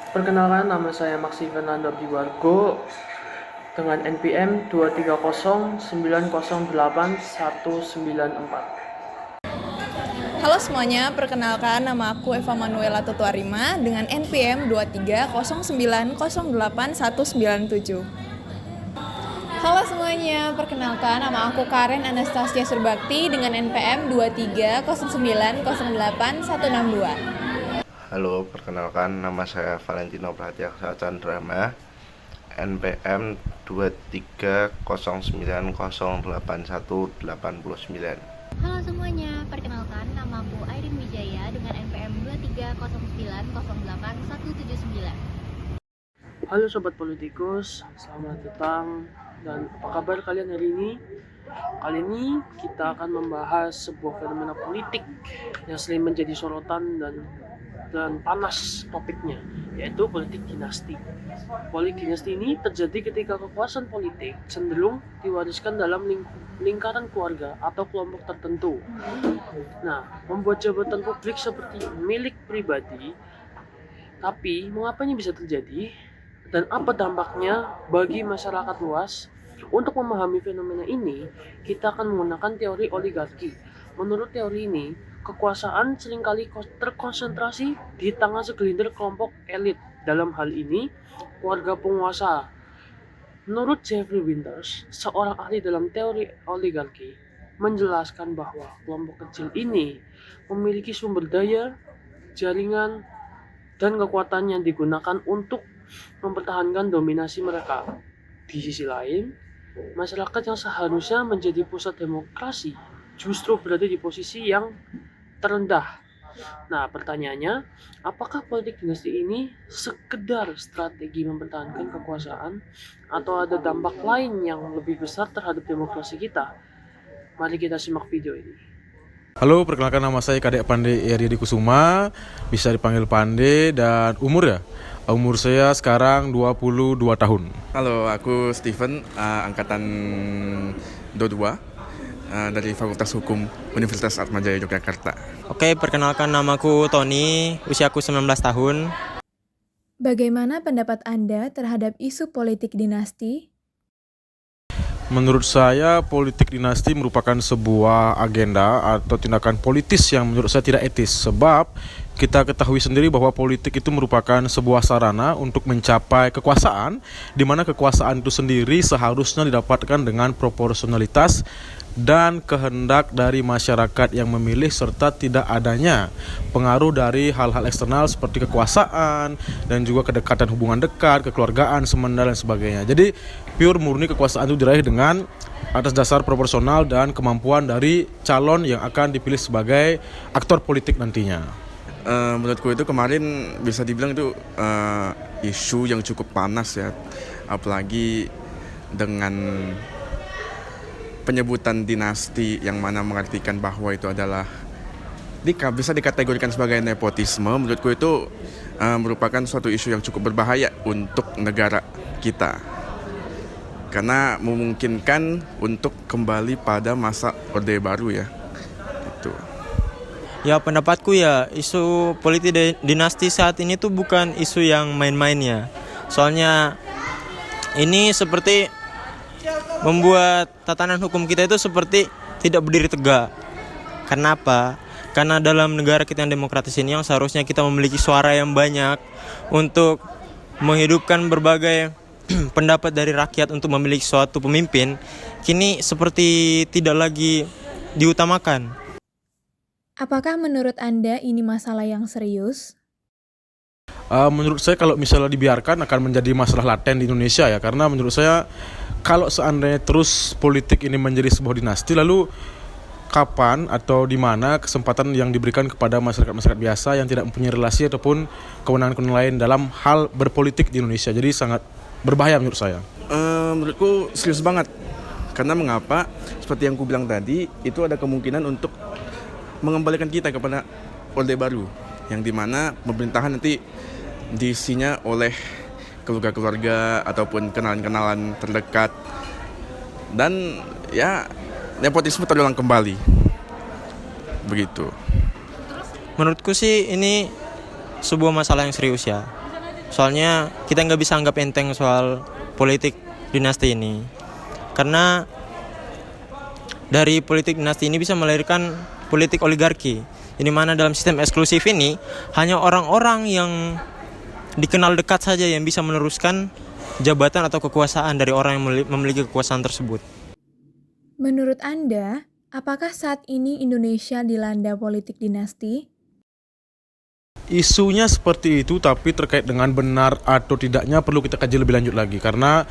Perkenalkan, nama saya Maxi Fernando Biwargo dengan NPM 230908194. Halo semuanya, perkenalkan nama aku Eva Manuela Tutuarima dengan NPM 230908197. Halo semuanya, perkenalkan nama aku Karen Anastasia Surbakti dengan NPM 230908162. Halo, perkenalkan nama saya Valentino Pratyaksa Chandrama, NPM 230908189. Halo semuanya, perkenalkan nama aku Airin Wijaya dengan NPM 230908179. Halo Sobat Politikus, selamat datang dan apa kabar kalian hari ini? Kali ini kita akan membahas sebuah fenomena politik yang sering menjadi sorotan dan panas topiknya, yaitu politik dinasti. Politik dinasti ini terjadi ketika kekuasaan politik cenderung diwariskan dalam lingkaran keluarga atau kelompok tertentu. Nah, membuat jabatan publik seperti milik pribadi. Tapi, mengapa ini bisa terjadi? Dan apa dampaknya bagi masyarakat luas? Untuk memahami fenomena ini, kita akan menggunakan teori oligarki. Menurut teori ini, kekuasaan seringkali terkonsentrasi di tangan segelintir kelompok elit. Dalam hal ini, keluarga penguasa. Menurut Jeffrey Winters, seorang ahli dalam teori oligarki, menjelaskan bahwa kelompok kecil ini memiliki sumber daya, jaringan, dan kekuatan yang digunakan untuk mempertahankan dominasi mereka. Di sisi lain, masyarakat yang seharusnya menjadi pusat demokrasi justru berada di posisi yang terendah. Nah, pertanyaannya, apakah politik dinasti ini sekedar strategi mempertahankan kekuasaan atau ada dampak lain yang lebih besar terhadap demokrasi kita? Mari kita simak video ini. Halo, perkenalkan nama saya Kadek Pande Eryadi Kusuma, bisa dipanggil Pande, dan umur saya sekarang 22 tahun. Halo, aku Steven, angkatan 22 dari Fakultas Hukum Universitas Atmajaya Yogyakarta. Oke, perkenalkan namaku Tony, usiaku 19 tahun. Bagaimana pendapat Anda terhadap isu politik dinasti? Menurut saya, politik dinasti merupakan sebuah agenda atau tindakan politis yang menurut saya tidak etis. Sebab kita ketahui sendiri bahwa politik itu merupakan sebuah sarana untuk mencapai kekuasaan, di mana kekuasaan itu sendiri seharusnya didapatkan dengan proporsionalitas dan kehendak dari masyarakat yang memilih, serta tidak adanya pengaruh dari hal-hal eksternal seperti kekuasaan dan juga kedekatan hubungan dekat, kekeluargaan, semenda dan sebagainya. Jadi pure murni kekuasaan itu diraih dengan atas dasar proporsional dan kemampuan dari calon yang akan dipilih sebagai aktor politik nantinya. Menurutku itu kemarin bisa dibilang itu isu yang cukup panas ya, apalagi dengan penyebutan dinasti yang mana mengartikan bahwa itu adalah bisa dikategorikan sebagai nepotisme. Menurutku itu merupakan suatu isu yang cukup berbahaya untuk negara kita, karena memungkinkan untuk kembali pada masa Orde Baru ya. Itu. Ya, pendapatku ya, isu politik dinasti saat ini tuh bukan isu yang main-main ya. Soalnya ini seperti membuat tatanan hukum kita itu seperti tidak berdiri tegak. Kenapa? Karena dalam negara kita yang demokratis ini, yang seharusnya kita memiliki suara yang banyak untuk menghidupkan berbagai pendapat dari rakyat untuk memiliki suatu pemimpin, kini seperti tidak lagi diutamakan. Apakah menurut Anda ini masalah yang serius? Menurut saya kalau misalnya dibiarkan akan menjadi masalah laten di Indonesia ya, karena menurut saya kalau seandainya terus politik ini menjadi sebuah dinasti, lalu kapan atau di mana kesempatan yang diberikan kepada masyarakat biasa yang tidak mempunyai relasi ataupun kewenangan lain dalam hal berpolitik di Indonesia. Jadi sangat berbahaya menurut saya. Menurutku serius banget. Karena mengapa? Seperti yang ku bilang tadi, itu ada kemungkinan untuk mengembalikan kita kepada Orde Baru, yang dimana pemerintahan nanti diisinya oleh keluarga-keluarga ataupun kenalan-kenalan terdekat, dan ya nepotisme terulang kembali. Begitu. Menurutku sih ini sebuah masalah yang serius ya. Soalnya kita nggak bisa anggap enteng soal politik dinasti ini. Karena dari politik dinasti ini bisa melahirkan politik oligarki. Di mana dalam sistem eksklusif ini hanya orang-orang yang dikenal dekat saja yang bisa meneruskan jabatan atau kekuasaan dari orang yang memiliki kekuasaan tersebut. Menurut Anda, apakah saat ini Indonesia dilanda politik dinasti? Isunya seperti itu, tapi terkait dengan benar atau tidaknya perlu kita kaji lebih lanjut lagi. Karena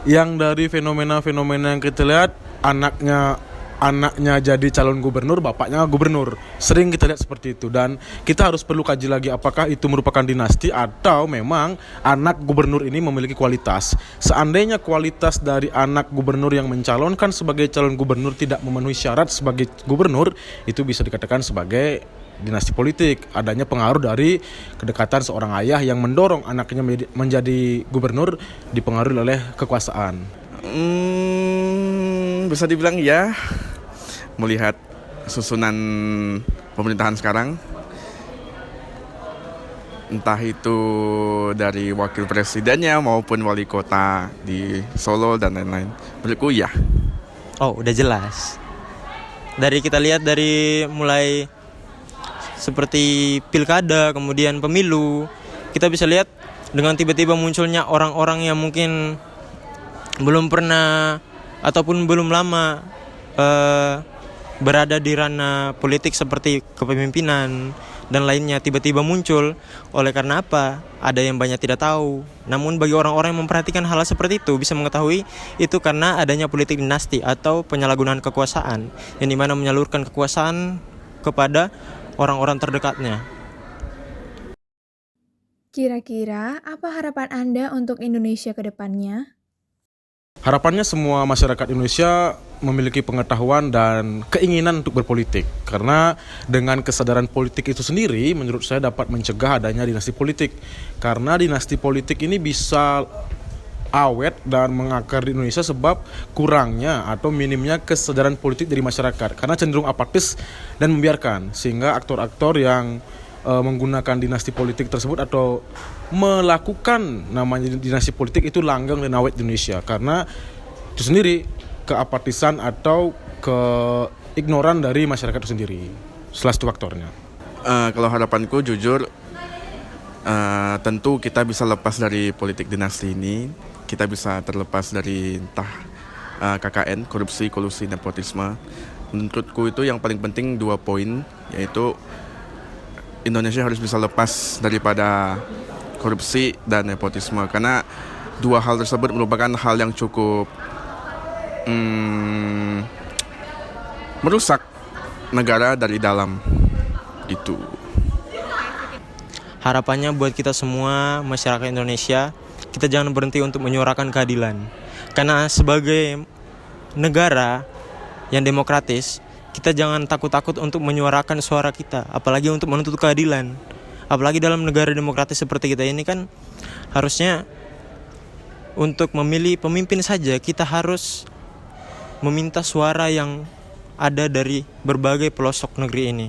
yang dari fenomena-fenomena yang kita lihat, anaknya jadi calon gubernur, bapaknya gubernur. Sering kita lihat seperti itu, dan kita harus perlu kaji lagi apakah itu merupakan dinasti atau memang anak gubernur ini memiliki kualitas. Seandainya kualitas dari anak gubernur yang mencalonkan sebagai calon gubernur tidak memenuhi syarat sebagai gubernur, itu bisa dikatakan sebagai dinasti politik. Adanya pengaruh dari kedekatan seorang ayah yang mendorong anaknya menjadi gubernur dipengaruhi oleh kekuasaan. Bisa dibilang ya, melihat susunan pemerintahan sekarang, entah itu dari wakil presidennya maupun wali kota di Solo dan lain-lain, menurutku ya. Oh, udah jelas. Dari kita lihat dari mulai seperti pilkada, kemudian pemilu, kita bisa lihat dengan tiba-tiba munculnya orang-orang yang mungkin belum pernah ataupun belum lama berada di ranah politik seperti kepemimpinan dan lainnya tiba-tiba muncul. Oleh karena apa? Ada yang banyak tidak tahu. Namun bagi orang-orang yang memperhatikan hal seperti itu bisa mengetahui itu karena adanya politik dinasti atau penyalahgunaan kekuasaan yang dimana menyalurkan kekuasaan kepada orang-orang terdekatnya. Kira-kira apa harapan Anda untuk Indonesia ke depannya? Harapannya semua masyarakat Indonesia memiliki pengetahuan dan keinginan untuk berpolitik. Karena dengan kesadaran politik itu sendiri menurut saya dapat mencegah adanya dinasti politik. Karena dinasti politik ini bisa awet dan mengakar di Indonesia sebab kurangnya atau minimnya kesadaran politik dari masyarakat. Karena cenderung apatis dan membiarkan, sehingga aktor-aktor yang menggunakan dinasti politik tersebut atau melakukan namanya dinasti politik itu langgeng dan awet di Indonesia. Karena itu sendiri keapatisan atau keignoran dari masyarakat itu sendiri. Salah satu faktornya. Kalau harapanku jujur, tentu kita bisa lepas dari politik dinasti ini. Kita bisa terlepas dari entah KKN, korupsi, kolusi, nepotisme. Menurutku itu yang paling penting 2 poin, yaitu Indonesia harus bisa lepas daripada korupsi dan nepotisme. Karena 2 hal tersebut merupakan hal yang cukup merusak negara dari dalam. Itu. Harapannya buat kita semua masyarakat Indonesia, kita jangan berhenti untuk menyuarakan keadilan. Karena sebagai negara yang demokratis, kita jangan takut-takut untuk menyuarakan suara kita, apalagi untuk menuntut keadilan. Apalagi dalam negara demokratis seperti kita ini kan harusnya untuk memilih pemimpin saja kita harus meminta suara yang ada dari berbagai pelosok negeri ini.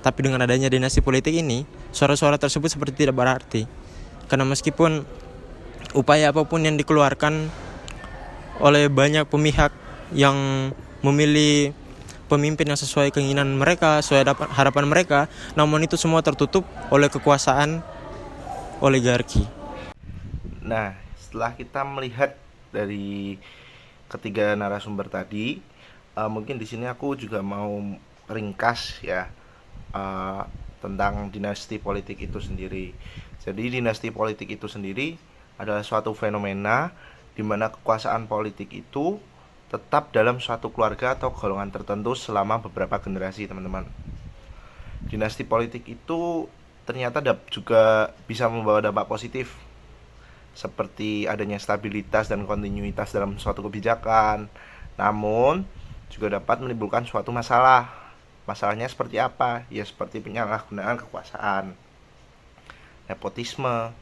Tapi dengan adanya dinasti politik ini, suara-suara tersebut seperti tidak berarti. Karena meskipun upaya apapun yang dikeluarkan oleh banyak pihak yang memilih pemimpin yang sesuai keinginan mereka, sesuai harapan mereka, namun itu semua tertutup oleh kekuasaan oligarki. Nah, setelah kita melihat dari ketiga narasumber tadi, mungkin di sini aku juga mau ringkas ya tentang dinasti politik itu sendiri. Jadi dinasti politik itu sendiri adalah suatu fenomena di mana kekuasaan politik itu tetap dalam suatu keluarga atau golongan tertentu selama beberapa generasi, teman-teman. Dinasti politik itu ternyata juga bisa membawa dampak positif, seperti adanya stabilitas dan kontinuitas dalam suatu kebijakan. Namun juga dapat menimbulkan suatu masalah. Masalahnya seperti apa? Ya seperti penyalahgunaan kekuasaan, nepotisme,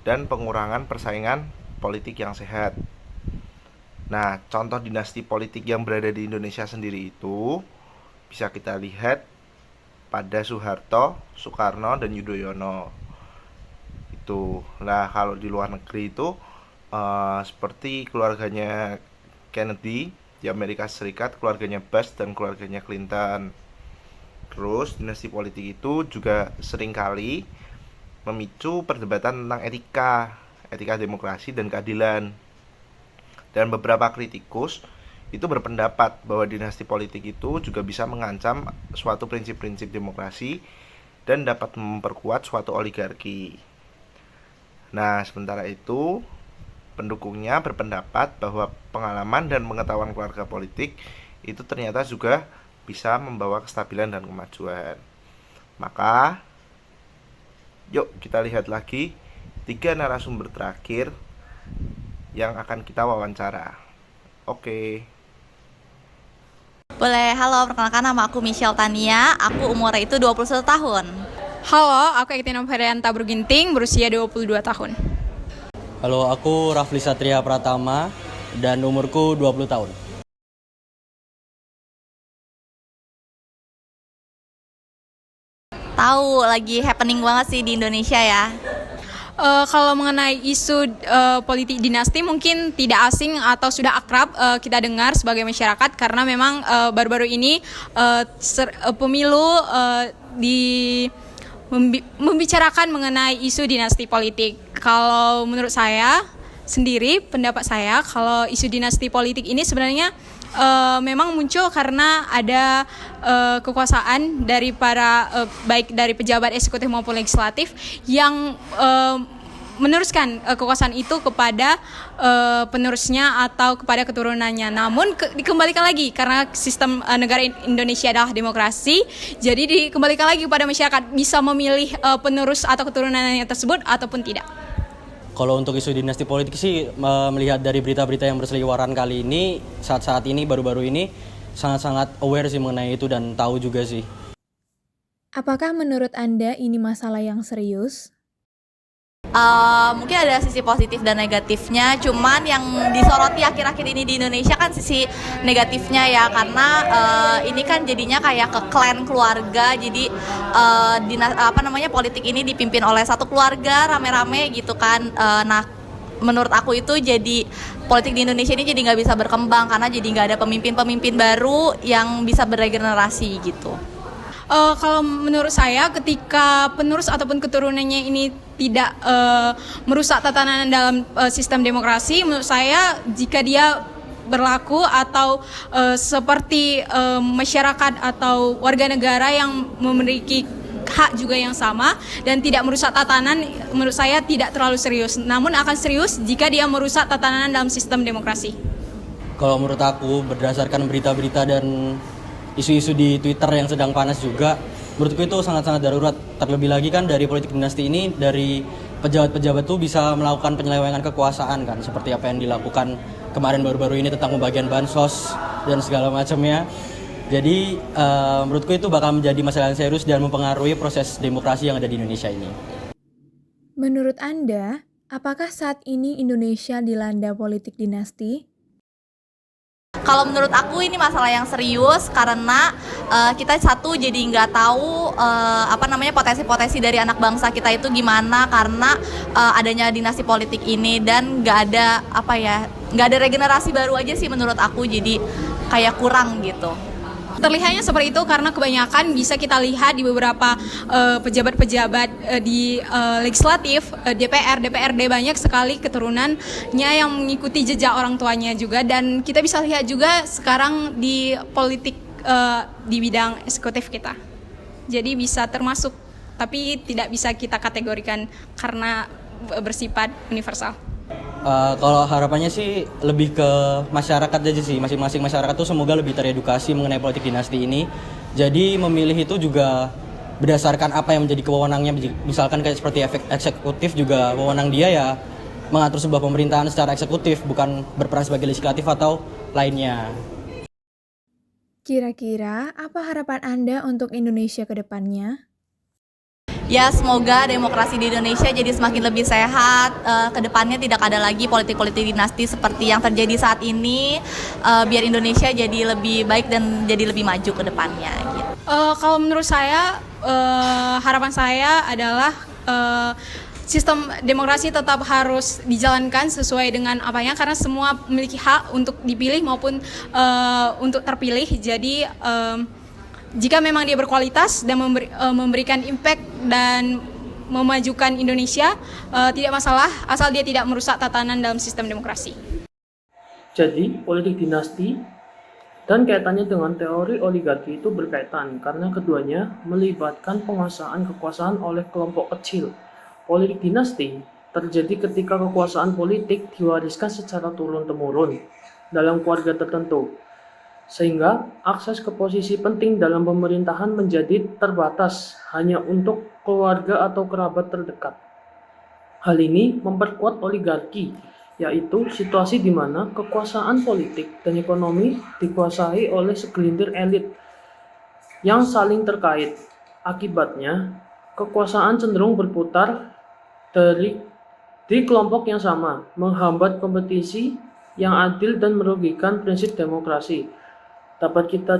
dan pengurangan persaingan politik yang sehat. Nah, contoh dinasti politik yang berada di Indonesia sendiri itu bisa kita lihat pada Soeharto, Soekarno, dan Yudhoyono. gitu. Nah, kalau di luar negeri itu seperti keluarganya Kennedy di Amerika Serikat, keluarganya Bush dan keluarganya Clinton. Terus dinasti politik itu juga seringkali memicu perdebatan tentang etika demokrasi dan keadilan. Dan beberapa kritikus itu berpendapat bahwa dinasti politik itu juga bisa mengancam suatu prinsip-prinsip demokrasi dan dapat memperkuat suatu oligarki. Nah, sementara itu pendukungnya berpendapat bahwa pengalaman dan pengetahuan keluarga politik itu ternyata juga bisa membawa kestabilan dan kemajuan. Maka, yuk kita lihat lagi 3 narasumber terakhir yang akan kita wawancara. Oke. Boleh, halo, perkenalkan nama aku Michelle Tania, aku umurnya itu 21 tahun. Halo, aku Ektina Ferianta Bruginting, berusia 22 tahun. Halo, aku Rafli Satria Pratama dan umurku 20 tahun. Tahu lagi happening banget sih di Indonesia ya. Kalau mengenai isu politik dinasti mungkin tidak asing atau sudah akrab kita dengar sebagai masyarakat karena memang baru-baru ini pemilu membicarakan mengenai isu dinasti politik. Kalau menurut saya sendiri, pendapat saya, kalau isu dinasti politik ini sebenarnya memang muncul karena ada kekuasaan dari para baik dari pejabat eksekutif maupun legislatif yang meneruskan kekuasaan itu kepada penerusnya atau kepada keturunannya. Namun dikembalikan lagi karena sistem negara Indonesia adalah demokrasi, jadi dikembalikan lagi kepada masyarakat bisa memilih penerus atau keturunannya tersebut ataupun tidak. Kalau untuk isu dinasti politik sih, melihat dari berita-berita yang berseliweran kali ini, saat-saat ini, baru-baru ini, sangat-sangat aware sih mengenai itu dan tahu juga sih. Apakah menurut Anda ini masalah yang serius? Mungkin ada sisi positif dan negatifnya, cuman yang disoroti akhir-akhir ini di Indonesia kan sisi negatifnya ya, karena ini kan jadinya kayak ke klan keluarga, jadi politik ini dipimpin oleh satu keluarga rame-rame gitu kan. Nah, menurut aku itu jadi politik di Indonesia ini jadi nggak bisa berkembang karena jadi nggak ada pemimpin-pemimpin baru yang bisa beregenerasi gitu. Kalau menurut saya, ketika penerus ataupun keturunannya ini tidak merusak tatanan dalam sistem demokrasi, menurut saya jika dia berlaku atau seperti masyarakat atau warga negara yang memiliki hak juga yang sama dan tidak merusak tatanan, menurut saya tidak terlalu serius. Namun akan serius jika dia merusak tatanan dalam sistem demokrasi. Kalau menurut aku, berdasarkan berita-berita dan isu-isu di Twitter yang sedang panas juga, menurutku itu sangat-sangat darurat. Terlebih lagi kan dari politik dinasti ini, dari pejabat-pejabat tuh bisa melakukan penyelewengan kekuasaan kan, seperti apa yang dilakukan kemarin baru-baru ini tentang pembagian bansos dan segala macamnya. Jadi menurutku itu bakal menjadi masalah yang serius dan mempengaruhi proses demokrasi yang ada di Indonesia ini. Menurut Anda, apakah saat ini Indonesia dilanda politik dinasti? Kalau menurut aku ini masalah yang serius karena kita satu jadi nggak tahu potensi-potensi dari anak bangsa kita itu gimana karena adanya dinasti politik ini, dan nggak ada regenerasi baru aja sih menurut aku, jadi kayak kurang gitu. Terlihatnya seperti itu karena kebanyakan bisa kita lihat di beberapa pejabat-pejabat di legislatif, DPRD banyak sekali keturunannya yang mengikuti jejak orang tuanya juga, dan kita bisa lihat juga sekarang di politik di bidang eksekutif kita. Jadi bisa termasuk, tapi tidak bisa kita kategorikan karena bersifat universal. Kalau harapannya sih lebih ke masyarakat aja sih, masing-masing masyarakat tuh semoga lebih teredukasi mengenai politik dinasti ini. Jadi memilih itu juga berdasarkan apa yang menjadi kewenangannya, misalkan kayak seperti efek eksekutif juga wewenang dia ya mengatur sebuah pemerintahan secara eksekutif, bukan berperan sebagai legislatif atau lainnya. Kira-kira apa harapan Anda untuk Indonesia ke depannya? Ya, semoga demokrasi di Indonesia jadi semakin lebih sehat. Kedepannya tidak ada lagi politik-politik dinasti seperti yang terjadi saat ini. Biar Indonesia jadi lebih baik dan jadi lebih maju ke depannya. Gitu. Kalau menurut saya, harapan saya adalah sistem demokrasi tetap harus dijalankan sesuai dengan apanya, karena semua memiliki hak untuk dipilih maupun untuk terpilih. Jadi jika memang dia berkualitas dan memberikan impact dan memajukan Indonesia, tidak masalah asal dia tidak merusak tatanan dalam sistem demokrasi. Jadi, politik dinasti dan kaitannya dengan teori oligarki itu berkaitan karena keduanya melibatkan penguasaan kekuasaan oleh kelompok kecil. Politik dinasti terjadi ketika kekuasaan politik diwariskan secara turun-temurun dalam keluarga tertentu, sehingga akses ke posisi penting dalam pemerintahan menjadi terbatas hanya untuk keluarga atau kerabat terdekat. Hal ini memperkuat oligarki, yaitu situasi di mana kekuasaan politik dan ekonomi dikuasai oleh segelintir elit yang saling terkait. Akibatnya, kekuasaan cenderung berputar di kelompok yang sama, menghambat kompetisi yang adil dan merugikan prinsip demokrasi. Dapat kita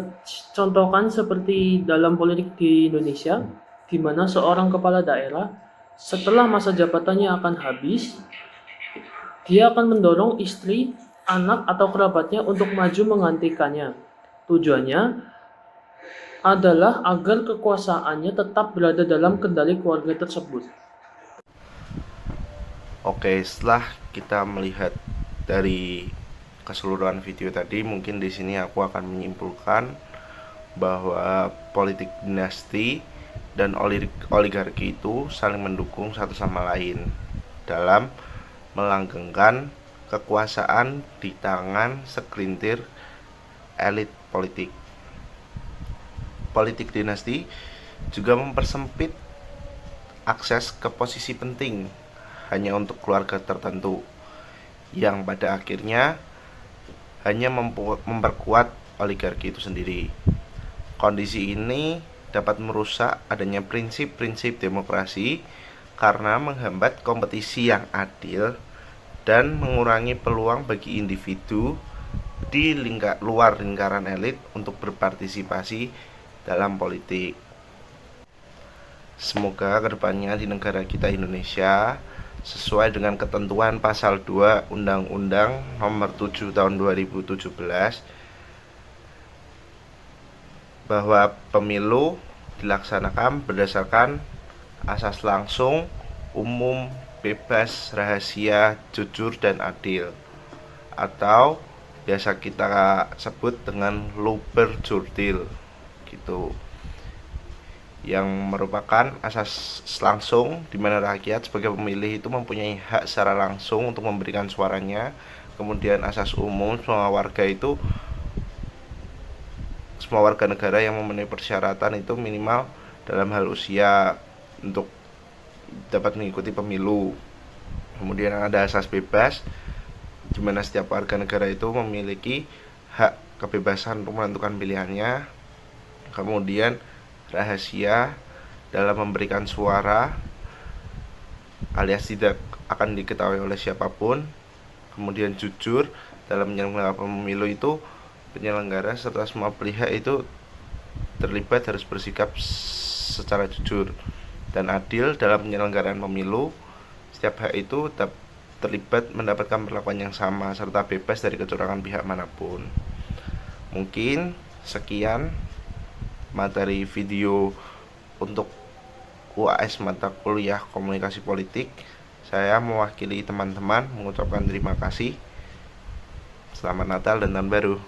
contohkan seperti dalam politik di Indonesia, di mana seorang kepala daerah setelah masa jabatannya akan habis, dia akan mendorong istri, anak, atau kerabatnya untuk maju menggantikannya. Tujuannya adalah agar kekuasaannya tetap berada dalam kendali keluarga tersebut. Oke, setelah kita melihat dari keseluruhan video tadi, mungkin di sini aku akan menyimpulkan bahwa politik dinasti dan oligarki itu saling mendukung satu sama lain dalam melanggengkan kekuasaan di tangan segelintir elit politik. Politik dinasti juga mempersempit akses ke posisi penting hanya untuk keluarga tertentu, yang pada akhirnya hanya memperkuat oligarki itu sendiri. Kondisi ini dapat merusak adanya prinsip-prinsip demokrasi karena menghambat kompetisi yang adil dan mengurangi peluang bagi individu di luar lingkaran elit untuk berpartisipasi dalam politik. Semoga kedepannya di negara kita Indonesia, sesuai dengan ketentuan pasal 2 Undang-Undang Nomor 7 Tahun 2017, bahwa pemilu dilaksanakan berdasarkan asas langsung, umum, bebas, rahasia, jujur, dan adil, atau biasa kita sebut dengan luber jurdil gitu, yang merupakan asas langsung di mana rakyat sebagai pemilih itu mempunyai hak secara langsung untuk memberikan suaranya. Kemudian asas umum, semua warga negara yang memenuhi persyaratan itu minimal dalam hal usia untuk dapat mengikuti pemilu. Kemudian ada asas bebas, di mana setiap warga negara itu memiliki hak kebebasan untuk menentukan pilihannya. Kemudian rahasia dalam memberikan suara alias tidak akan diketahui oleh siapapun. Kemudian jujur dalam menyelenggarakan pemilu itu penyelenggara serta semua pihak itu terlibat harus bersikap secara jujur dan adil dalam penyelenggaraan pemilu. Setiap hak itu terlibat mendapatkan perlakuan yang sama serta bebas dari kecurangan pihak manapun. Mungkin sekian materi video untuk UAS mata kuliah komunikasi politik. Saya mewakili teman-teman mengucapkan terima kasih. Selamat Natal dan Tahun Baru.